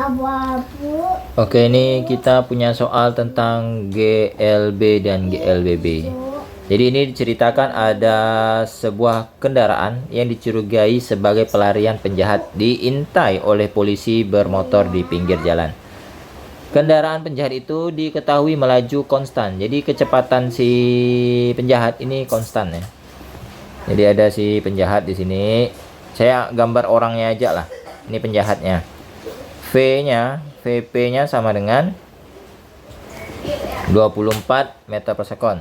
abu-abu. Oke, ini kita punya soal tentang GLB dan GLBB. Jadi ini diceritakan ada sebuah kendaraan yang dicurigai sebagai pelarian penjahat diintai oleh polisi bermotor di pinggir jalan. Kendaraan penjahat itu diketahui melaju konstan. Jadi kecepatan si penjahat ini konstan ya. Jadi ada si penjahat di sini. Saya gambar orangnya aja lah. Ini penjahatnya. VP-nya sama dengan 24 meter per sekon.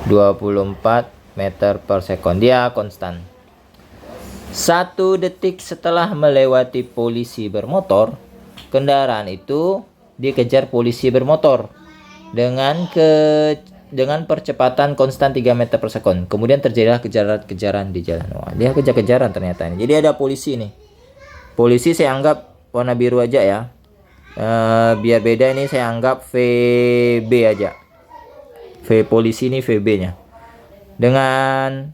24 meter per sekon. Dia konstan. 1 detik setelah melewati polisi bermotor, kendaraan itu dikejar polisi bermotor dengan percepatan konstan 3 meter per sekon. Kemudian terjadilah kejaran-kejaran di jalan. Wah, dia kejar-kejaran ternyata ini. Jadi ada polisi nih. Polisi saya anggap warna biru aja ya. Biar beda ini saya anggap VB aja. V polisi ini VB-nya. Dengan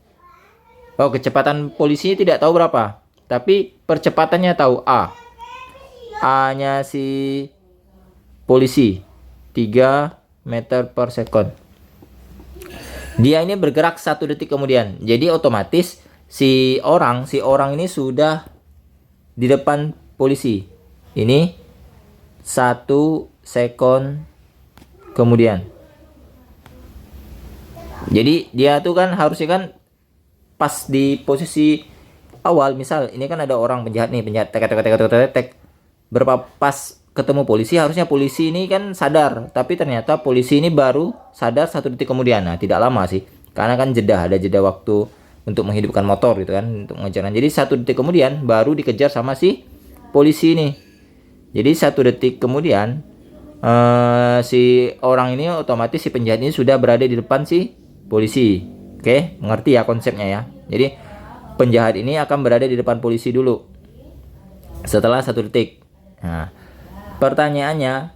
kecepatan polisi tidak tahu berapa, tapi percepatannya tahu A. A-nya si polisi 3 meter per sekon. Dia ini bergerak 1 detik kemudian. Jadi otomatis si orang ini sudah di depan polisi. Ini 1 sekon kemudian. Jadi dia tuh kan harusnya kan pas di posisi awal, misal ini kan ada orang penjahat nih, penjahat tek. Berapa pas ketemu polisi, harusnya polisi ini kan sadar, tapi ternyata polisi ini baru sadar 1 detik kemudian. Nah, tidak lama sih, karena kan ada jeda waktu untuk menghidupkan motor gitu kan, untuk mengejar. Jadi 1 detik kemudian baru dikejar sama si polisi ini. Jadi 1 detik kemudian si orang ini otomatis si penjahat ini sudah berada di depan si polisi. Oke, mengerti ya konsepnya ya. Jadi penjahat ini akan berada di depan polisi dulu setelah 1 detik. Nah, pertanyaannya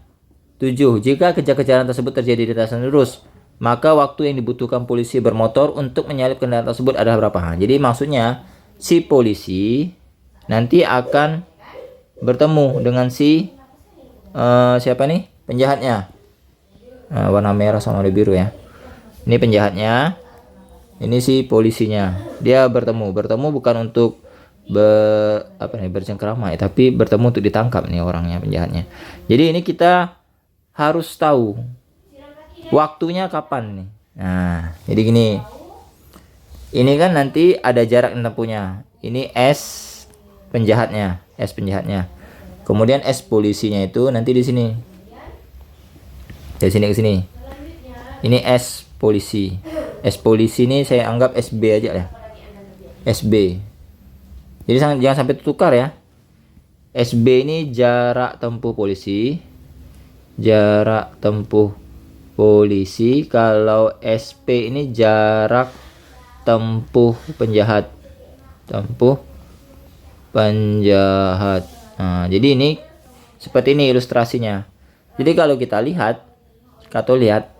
7. Jika kejar-kejaran tersebut terjadi di lintasan lurus, maka waktu yang dibutuhkan polisi bermotor untuk menyalip kendaraan tersebut adalah berapa? Jadi maksudnya si polisi nanti akan bertemu dengan si siapa nih? Penjahatnya. Nah, warna merah sama warna biru ya. Ini penjahatnya. Ini si polisinya. Dia bertemu bukan untuk bercengkrama ya, tapi bertemu untuk ditangkap nih orangnya, penjahatnya. Jadi ini kita harus tahu waktunya kapan nih. Nah, jadi gini. Ini kan nanti ada jarak tempuhnya. Ini S penjahatnya. Kemudian S polisinya itu nanti di sini. Dari sini ke sini. Ini S polisi. S polisi ini saya anggap SB aja ya. SB. Jadi jangan sampai tertukar ya. SB ini jarak tempuh polisi. Kalau SP ini jarak tempuh penjahat. Nah, jadi ini seperti ini ilustrasinya. Jadi kalau kita lihat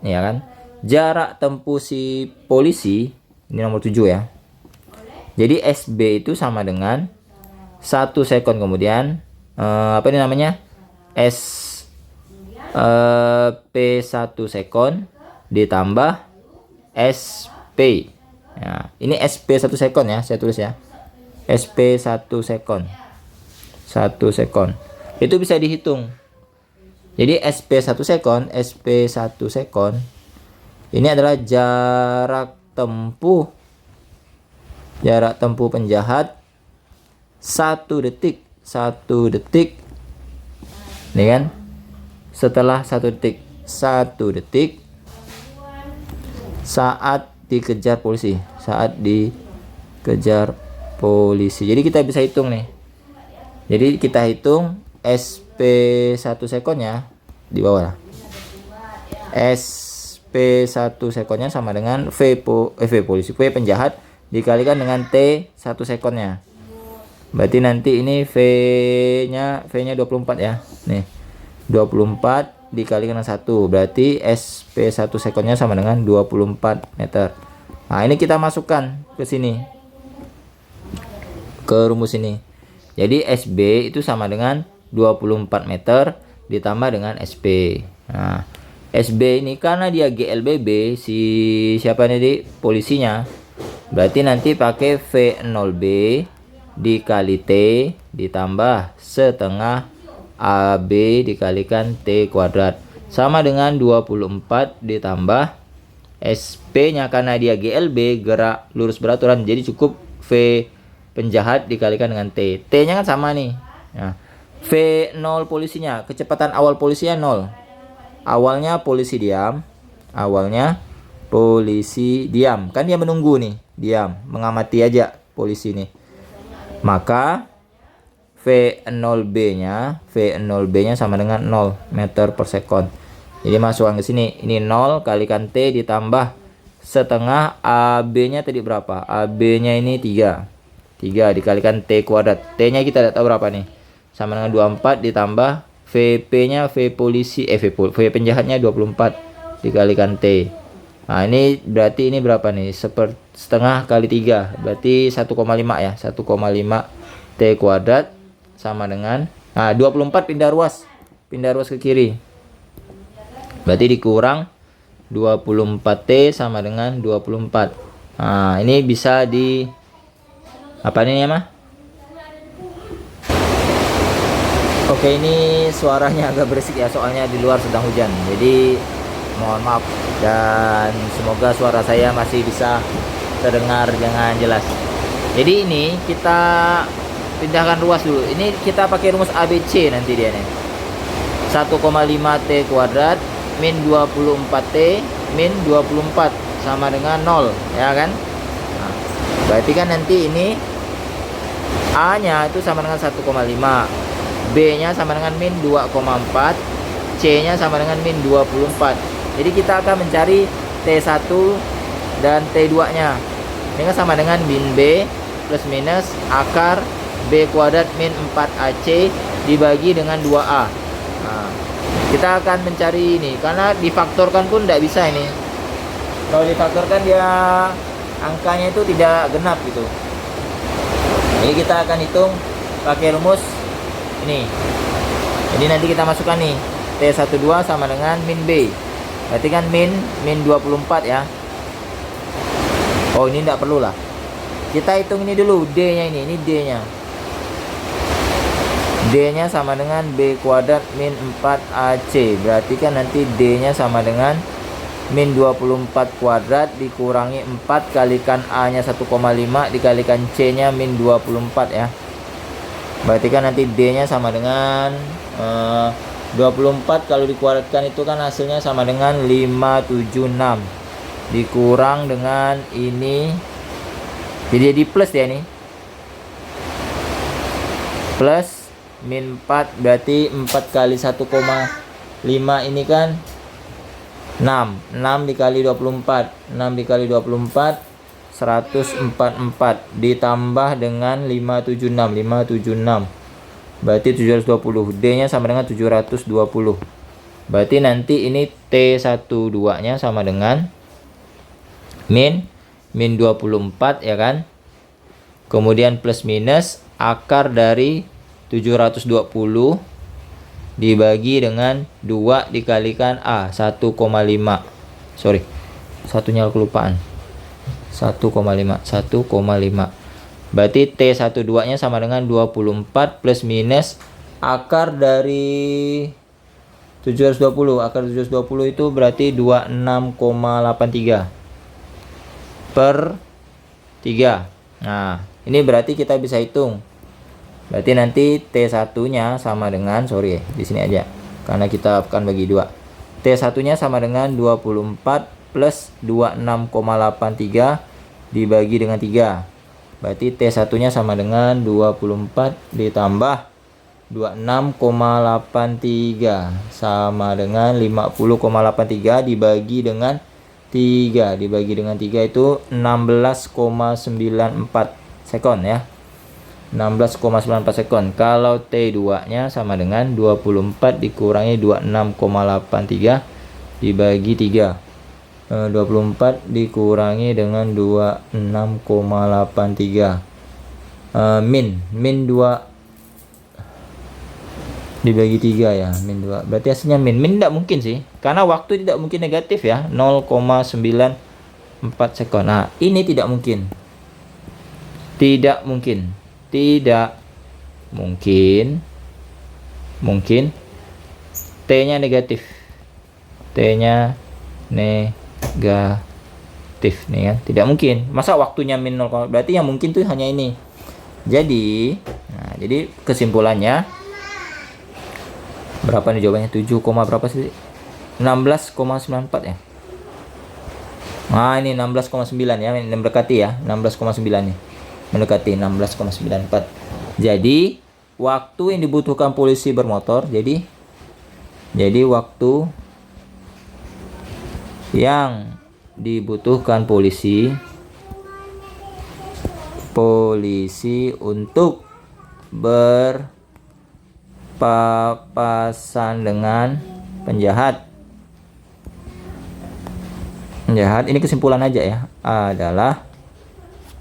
ya kan, jarak tempuh si polisi ini nomor 7 ya. Jadi SB itu sama dengan 1 sekon kemudian P1 sekon ditambah SP. Nah, ini SP 1 sekon ya, saya tulis ya. SP 1 sekon. 1 sekon. Itu bisa dihitung. Jadi SP 1 sekon ini adalah jarak tempuh penjahat 1 detik. Ini kan? Setelah 1 detik saat dikejar polisi. Jadi kita bisa hitung nih. Jadi kita hitung SP 1 sekonnya di bawah lah. SP 1 sekonnya sama dengan V penjahat dikalikan dengan T 1 sekonnya. Berarti nanti ini V-nya 24 ya. Nih. 24 dikalikan dengan 1. Berarti SP 1 sekonnya sama dengan 24 meter. Nah, ini kita masukkan ke sini. Ke rumus ini. Jadi SB itu sama dengan 24 meter ditambah dengan SB. Nah, SB ini karena dia GLBB, si siapa nih polisinya, berarti nanti pakai V0B dikali T ditambah setengah AB dikalikan T kuadrat sama dengan 24 ditambah SP nya karena dia GLB, gerak lurus beraturan, jadi cukup V penjahat dikalikan dengan T. T nya kan sama nih. Nah, V0 polisinya, kecepatan awal polisinya 0. Awalnya polisi diam. Kan dia menunggu nih, diam, mengamati aja polisi nih. Maka V0B nya sama dengan 0 meter per sekon. Jadi masukkan ke sini, ini 0 kalikan T ditambah setengah AB-nya tadi berapa? AB-nya ini 3 dikalikan T kuadrat. T-nya kita tidak tahu berapa nih. Sama dengan 24 ditambah VP-nya V penjahatnya 24 dikalikan T. Nah, ini berarti ini berapa nih? Setengah kali 3 berarti 1,5 ya. 1,5 T kuadrat sama dengan 24 pindah ruas ke kiri. Berarti dikurang 24T sama dengan 24. Nah, ini bisa di apa ini ya, mah? Oke, ini suaranya agak berisik ya, soalnya di luar sedang hujan. Jadi mohon maaf dan semoga suara saya masih bisa terdengar dengan jelas. Jadi ini kita pindahkan ruas dulu. Ini kita pakai rumus ABC nanti dia nih. 1,5 T kuadrat min 24 T min 24 sama dengan 0 ya kan. Nah, berarti kan nanti ini A nya itu sama dengan 1,5, B nya sama dengan min 2,4, C nya sama dengan min 24. Jadi kita akan mencari T1 dan T2 nya. Ini kan sama dengan min B plus minus akar B kuadrat min 4AC dibagi dengan 2A. Nah, kita akan mencari ini karena difaktorkan pun tidak bisa ini. Kalau difaktorkan dia angkanya itu tidak genap gitu. Jadi kita akan hitung pakai rumus ini. Jadi nanti kita masukkan nih T12 sama dengan min B. Berarti kan min 24 ya. Oh, ini tidak perlu lah. Kita hitung ini dulu D-nya ini D-nya. D-nya sama dengan B kuadrat min 4AC. Berarti kan nanti D-nya sama dengan min 24 kuadrat dikurangi 4 kalikan A-nya 1,5 dikalikan C-nya min 24 ya. Berarti kan nanti D-nya sama dengan 24 kalau dikuadratkan itu kan hasilnya sama dengan 576 dikurang dengan ini. Jadi plus ya ini. Plus min 4 berarti 4 kali 1,5 ini kan 6 dikali 24 144 ditambah dengan 576 berarti 720. D nya sama dengan 720. Berarti nanti ini T12 nya sama dengan min 24 ya kan. Kemudian plus minus akar dari 720 dibagi dengan 2 dikalikan A 1,5. Sorry, satunya kelupaan. 1,5. Berarti T12 nya sama dengan 24 plus minus akar dari 720. Akar 720 itu berarti 26,83 per 3. Nah, ini berarti kita bisa hitung. Berarti nanti T1 nya sama dengan, di sini aja karena kita akan bagi 2. T1 nya sama dengan 24 plus 26,83 dibagi dengan 3. Berarti T1 nya sama dengan 24 ditambah 26,83 sama dengan 50,83 dibagi dengan 3. Dibagi dengan 3 itu 16,94 sekon ya. 16,94 sekon. Kalau T2 nya sama dengan 24 dikurangi 26,83 dibagi 3. 24 dikurangi dengan 26,83 min 2 dibagi 3 ya, min 2. Berarti hasilnya min. Min tidak mungkin sih, karena waktu tidak mungkin negatif ya, 0,94 sekon. Nah, ini tidak mungkin. Tidak mungkin. Tidak mungkin. Mungkin T-nya negatif. T-nya negatif nih kan. Tidak mungkin. Masa waktunya min 0, berarti yang mungkin tuh hanya ini. Jadi, nah, jadi kesimpulannya berapa nih jawabannya? 7, berapa sih? 16,94 ya. Nah, ini 16,9 ya, ini mendekati ya, 16,9 nih. Mendekati 16,94. Jadi, waktu yang dibutuhkan polisi bermotor, jadi waktu yang dibutuhkan polisi untuk berpapasan dengan penjahat, ini kesimpulan aja ya, adalah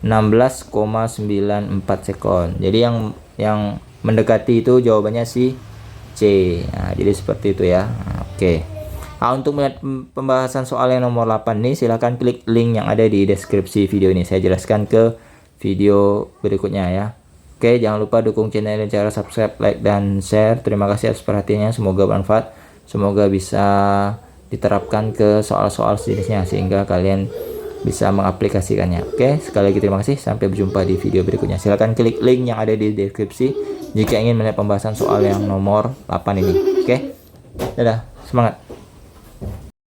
16,94 sekon. Jadi yang mendekati itu jawabannya si C. Nah, jadi seperti itu ya. Nah, oke. Nah, untuk melihat pembahasan soal yang nomor 8 nih, silahkan klik link yang ada di deskripsi video ini. Saya jelaskan ke video berikutnya ya. Oke, jangan lupa dukung channel ini cara subscribe, like, dan share. Terima kasih atas perhatiannya. Semoga bermanfaat. Semoga bisa diterapkan ke soal-soal sejenisnya sehingga kalian bisa mengaplikasikannya. Oke, sekali lagi terima kasih. Sampai berjumpa di video berikutnya. Silahkan klik link yang ada di deskripsi jika ingin melihat pembahasan soal yang nomor 8 ini. Oke, dadah, semangat.